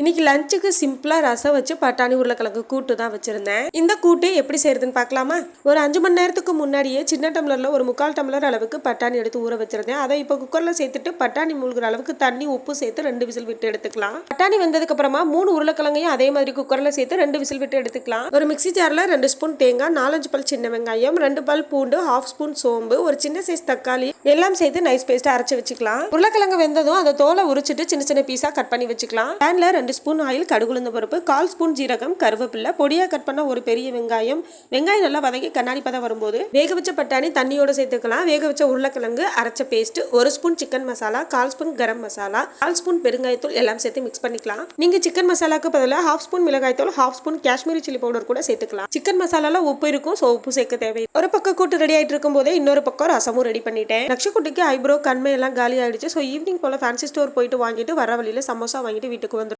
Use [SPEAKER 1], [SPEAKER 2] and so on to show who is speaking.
[SPEAKER 1] இன்னைக்கு லஞ்சுக்கு சிம்பிளா ரசம் வச்சு பட்டாணி உருளைக்கிழங்கு கூட்டு தான் வச்சிருந்தேன். இந்த கூட்டு எப்படி செய்யறதுன்னு பார்க்கலாமா? ஒரு 5 மணி நேரத்துக்கு முன்னாடியே சின்ன டம்ளர்ல ஒரு 3/4 டம்ளர் அளவுக்கு பட்டாணி எடுத்து ஊற வச்சிருந்தேன். அதை இப்போ குக்கர்ல சேர்த்துட்டு பட்டாணி மூழ்கிற அளவுக்கு தண்ணி உப்பு சேர்த்து 2 விசில் விட்டு எடுத்துக்கலாம். பட்டாணி வந்ததுக்கு அப்புறமா 3 உருளைக்கிழங்கையும் அதே மாதிரி குக்கர்ல சேர்த்து 2 விசில் விட்டு எடுத்துக்கலாம். ஒரு மிக்ஸி ஜார்ல 2 ஸ்பூன் தேங்காய், 4-5 பல் சின்ன வெங்காயம், 2 பல் பூண்டு, 1/2 ஸ்பூன் சோம்பு, ஒரு சின்ன சைஸ் தக்காளி எல்லாம் சேர்த்து நைஸ் பேஸ்ட் அரைச்சு வச்சுக்கலாம். உருளைக்கிழங்கு வெந்ததும் அதை தோலை உரிச்சிட்டு சின்ன சின்ன பீஸா கட் பண்ணி வச்சுக்கலாம். பேன்ல 2 ஸ்பூன் ஆயில், கடுகுளுந்த பருப்பு, 1/4 ஸ்பூன் ஜீரகம், கருவேப்பிலை, பொடியா கட் பண்ண ஒரு பெரிய வெங்காயம் நல்லா வதக்கி கண்ணாடி பதம் வரும்போது வேக வச்ச பட்டாணி தண்ணியோட சேர்த்துக்கலாம். வேக வச்ச உருளைக்கிழங்கு, அரைச்ச paste, 1 spoon chicken masala, 1/4 spoon garam masala, 1/4 spoon பெருங்காயத்தூள் எல்லாம் சேர்த்து மிக்ஸ் பண்ணிக்கலாம். நீங்க சிக்கன் மசாலாக்கு பதிலாக 1/2 ஸ்பூன் மிளகாய்த்தூள், 1/2 ஸ்பூன் காஷ்மீரி சில்லி பவுடர் கூட சேர்த்துக்கலாம். சிக்கன் மசாலால உப்பு இருக்கும், சோ உப்பு சேர்க்க தேவை. ஒரு பக்கம் கூட்டு ரெடி ஆயிட்டு இருக்கும் போதே இன்னொரு பக்கம் ரசமும் ரெடி பண்ணிட்டேன். லட்சக்குட்டிக்கு ஐப்ரோ கண்மை எல்லாம் காலி ஆயிடுச்சு. ஸோ ஈவினிங் போல ஃபேன்சி ஸ்டோர் போயிட்டு வாங்கிட்டு வர வழியில சமோசா வாங்கிட்டு வீட்டுக்கு வந்து